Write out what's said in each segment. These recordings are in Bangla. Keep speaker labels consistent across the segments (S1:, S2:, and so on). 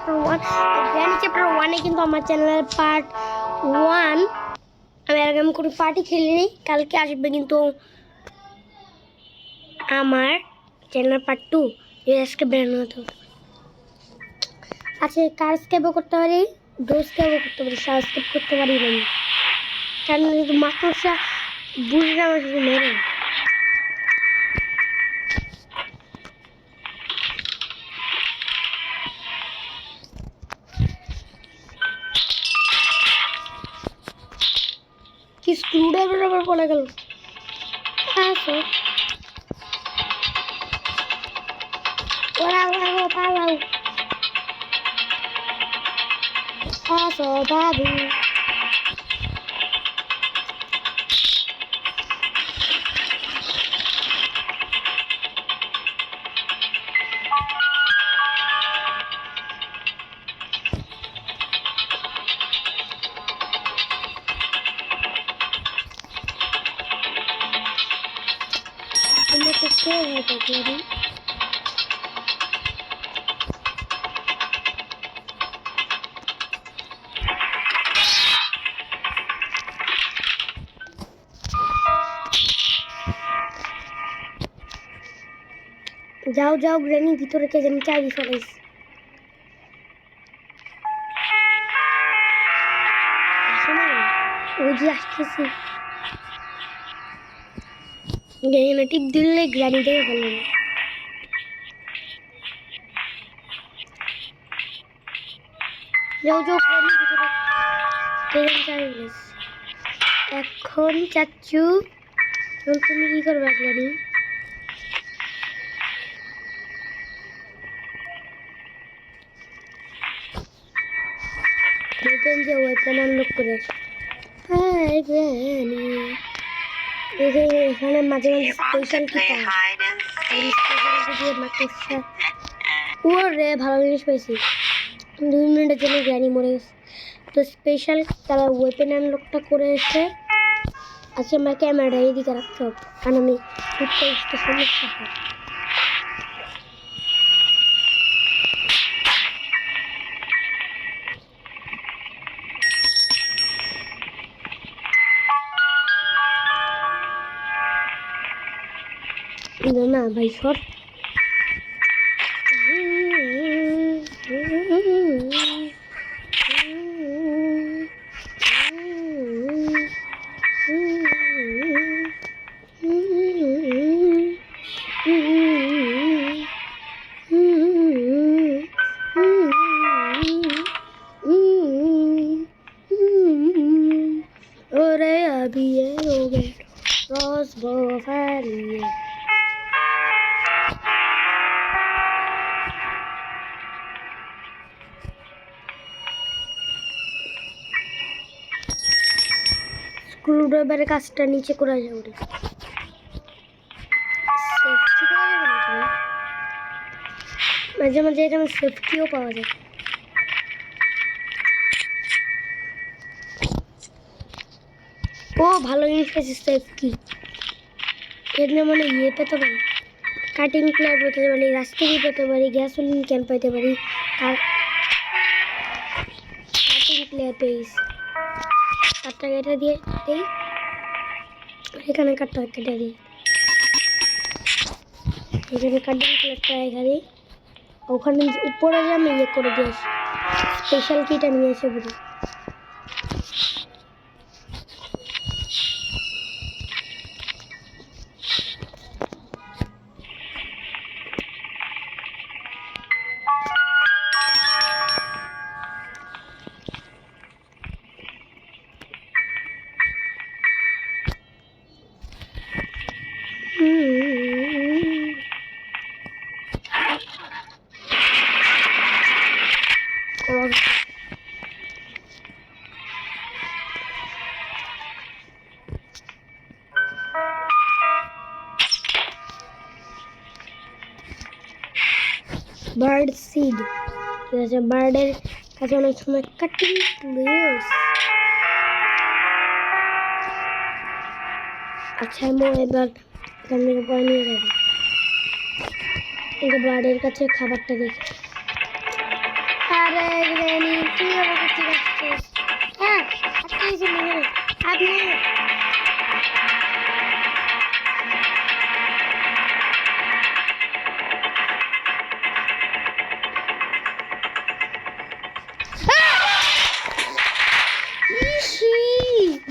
S1: চ্যাপ্টার 1 গ্র্যানি চ্যাপ্টার 1 এ কিন্তু আমার চ্যানেলের পার্ট 1 আমি এরকম কোনো পার্টি খেলিনি কালকে আসবে কিন্তু আমার চ্যানেলের পার্ট 2 আজকে বেরোনো হতো আচ্ছা কার স্কেপও করতে পারি ডোজ স্কেপও করতে পারি সাবস্ক্রাইব করতে পারি না কারণ যদি মাকড়সা বুঝে আমার শুধু মেরে কি স্ক্রুড্রাইভার আবার পড়ে গেল আসো ওরা পালাও আসো বাবু তোমরা তো কে হতে পারি যাও যাও গ্র্যানি ভিতরে কে জানি চাবি ফেলাইস ওই যে আসতেছি গ্র্যানি টিপ দিলে গ্র্যানি দেখে ফেলবেন যাও যাও গ্র্যানি ভিতরে কে জানি চাবি ফেলাইস এখন চাচ্চু তুমি কি করবে গ্র্যানি দেখবেন যে ওয়েপন আনলক করে হাই গ্র্যানি এখানে মাঝে মাঝে স্পেশাল কি পায় ওরে ভালো জিনিস পাইছি 2 মিনিটের জন্য গ্র্যানি মরে গেছে তো স্পেশাল তারা ওয়েপন আনলকটা করে এসে আজকে আমার ক্যামেরাটা এদিকে রাখতে হবে কারণ আমি উঠতে উঠতে সমস্যা হয় না ভাই সর ओरे अभी ये हो गए रोज बोफालिए স্ক্রুড্রাইভারের কাজটা নিচে করা যাবে সেফটি করা যাবে না মাঝে মাঝে এখানে সেফটিও পাওয়া যায় ও ভালো জিনিস পেয়েছি সেফটি এর মানে ইয়ে পেতে পারি কাটিং প্লেয়ার পেতে পারি রাস্তায় পেতে পারি গ্যাসোলিন ক্যান পেতে পারি আর কাটিং প্লেয়ার পেয়েছি কাটটা কেটে দিয়ে দিই এখানে কাটটা কেটে দিই এখানে কাটিং প্লেয়ারটা এখানে ওখানে উপরে যে আমি ইয়ে করে দিয়ে আসি স্পেশাল কিটা নিয়ে এসে বলি বার্ড সিড ঠিক আছে বার্ডের কাছে অনেক সময় কাটিং প্লেয়ার্স আচ্ছা আমি এবার এখানে পরে নিয়ে যাবো এই বার্ডের কাছে খাবারটা দেখি আরে গ্র্যানি তুই আমাকে ঠিক আসছিস হ্যাঁ আজকে আপনি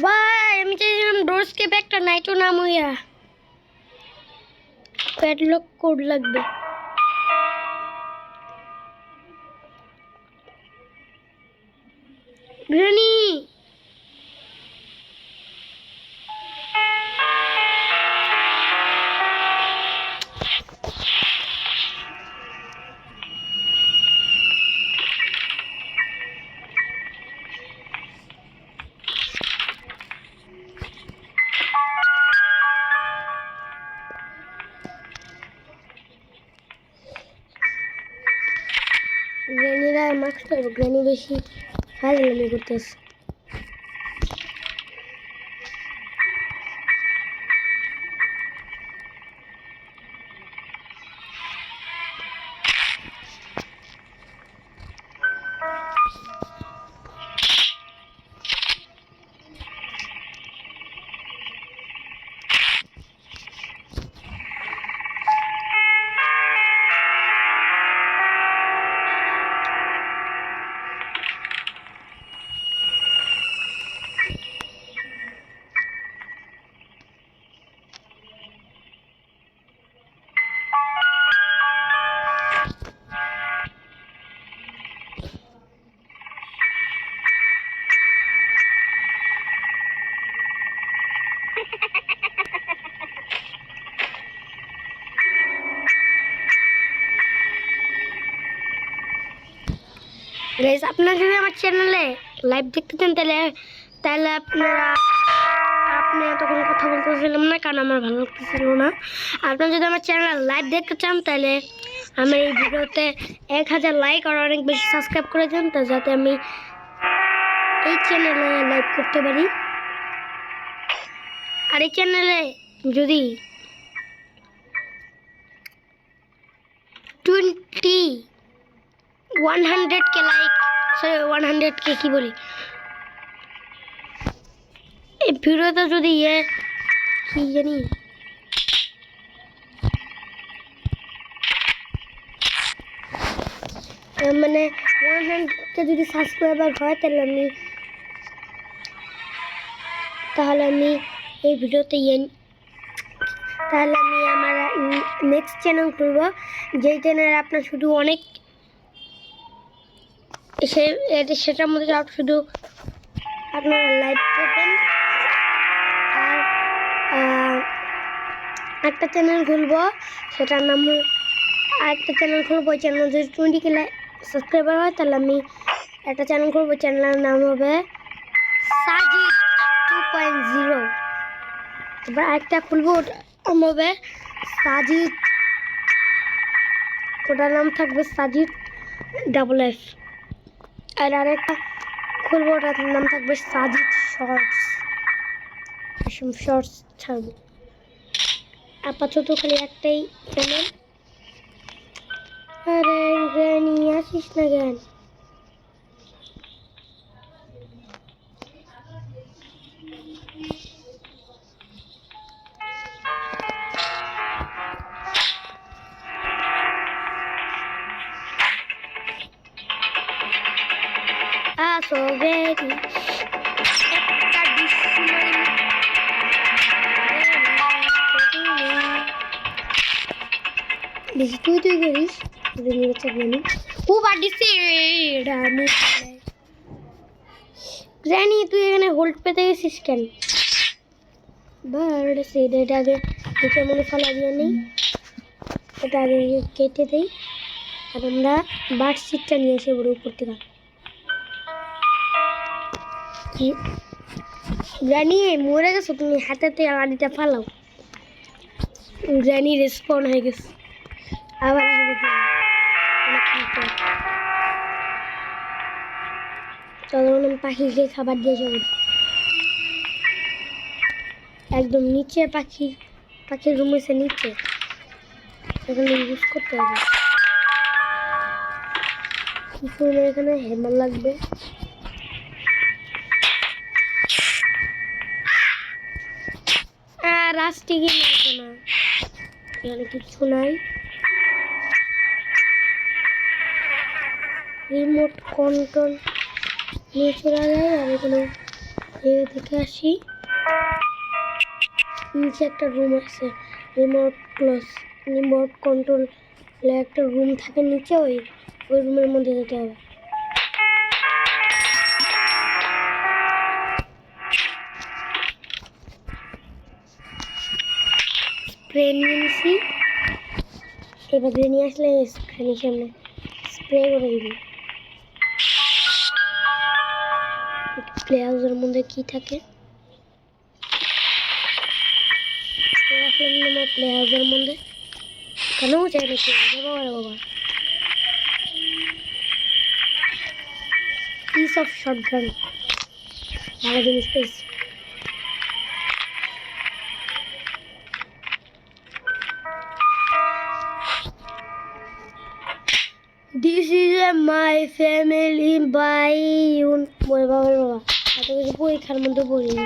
S1: ভাই আমি চাইছিলাম ডোরস্কেপ একটা নাইটো নাম হইয়া প্যাডলক কোড লাগবে গ্র্যানি গ্র্যানিরা মাস্টার গ্র্যানি বেশি ফাইলামি করতেছে গাইস আপনারা যদি আমার চ্যানেলে লাইভ দেখতে চান তাহলে আপনি তখন কথা বলতেছিলাম না কারণ আমার ভালো লাগতেছিল না আপনারা যদি আমার চ্যানেলে লাইভ দেখতে চান তাহলে আমার এই ভিডিওতে 1000 লাইক আর অনেক বেশি সাবস্ক্রাইব করে দেন যাতে আমি এই চ্যানেলে লাইভ করতে পারি আর এই চ্যানেলে যদি 100k লাইক সরি 100k কি বলি এই ভিডিওতে যদি কি জানি মানে 100k যদি সাবস্ক্রাইবার হয় তাহলে আমি এই ভিডিওতে তাহলে আমি আমার নেক্সট চ্যানেল খুলব যেই চ্যানেলে আপনার শুধু অনেক সেটার মধ্যে শুধু আপনারা লাইভ করবেন আর একটা চ্যানেল খুলবো সেটার নাম আরেকটা চ্যানেল খুলবো ওই চ্যানেল যদি 20k সাবস্ক্রাইবার হয় তাহলে আমি একটা চ্যানেল খুলবো চ্যানেলের নাম হবে সাজিদ 2.0 তারপর আরেকটা খুলবো ওটা হবে সাজিদ ওটার নাম থাকবে সাজিদ FF আর আরেকটা খুলবো ওটার নাম থাকবে সাজিদ শর্টস ছাড়বো আপাতত খালি একটাই চ্যানেল আরে গ্র্যানি আসিস না জ্ঞান so ready একটা ডিসমারি তুই করিস গ্র্যানি তুই এখানে হোল্ড পেতে গেছিস কেন বার্ড এটা আগে নিচে মনে ফেলা দিয়ে নেই এটা আগে কেটে দেই আর আমরা বার্ড সিটটা নিয়ে এসে বড় উপর থেকে গ্র্যানি মরে গেছো তুমি হাতেতে গাড়িটা ফালাও গ্র্যানি রেসপন্ড হয়ে গেছে আবার চলো আমি পাখিকে খাবার দিয়ে যাবো একদম নিচে পাখির রুম এসে নিচে এখানে ইউজ করতে হবে কিছু না, এখানে হ্যামার লাগবে। রাস্টিকে লাগবে না, এখানে কিচ্ছু নাই। রিমোট কন্ট্রোল নিয়ে চলে যায়। আর এখানে দেখে আসি, নিচে একটা রুম আছে, রিমোট কন্ট্রোল একটা রুম থাকে নিচে, ওই রুমের মধ্যে যেতে হবে। স্প্রে নিয়ে নিছি, এবার ধরে নিয়ে আসলে স্ক্রিনের সামনে স্প্রে করে দিবি। প্লে হাউসের মধ্যে কি থাকে আসলে আমার প্লে হাউসের মধ্যে কেন চাই নাকি বাবা রে বাবা। পিস অফ শটগান, ভালো জিনিস পেয়েছি। This is my family by বাবা বাবা এত কিছু পরীক্ষার মধ্যে পড়িনি।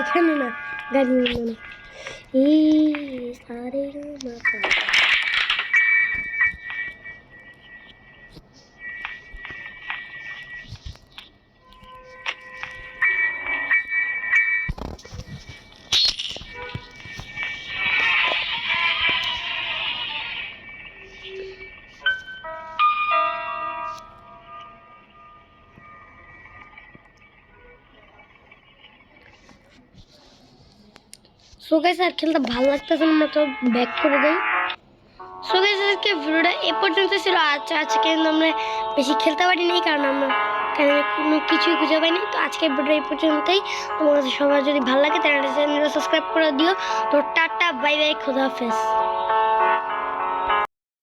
S1: এখানে না, গাড়ি নিল না। এই সারে মাথা সো গাইস, আর খেলতে ভালো লাগতেছে না তো ব্যাক করে দেই। সো গাইস, আজকে ভিডিওটা এ পর্যন্ত ছিল। আজকে কিন্তু আমরা বেশি খেলতে পারিনি, কারণ আমরা কোনো কিছুই খুঁজে পাইনি। তো আজকে ভিডিও এই পর্যন্তই। তোমাদের সবার যদি ভালো লাগে তাহলে চ্যানেলটা সাবস্ক্রাইব করে দিও। তো টাটা, বাই বাই, খোদা হাফেজ।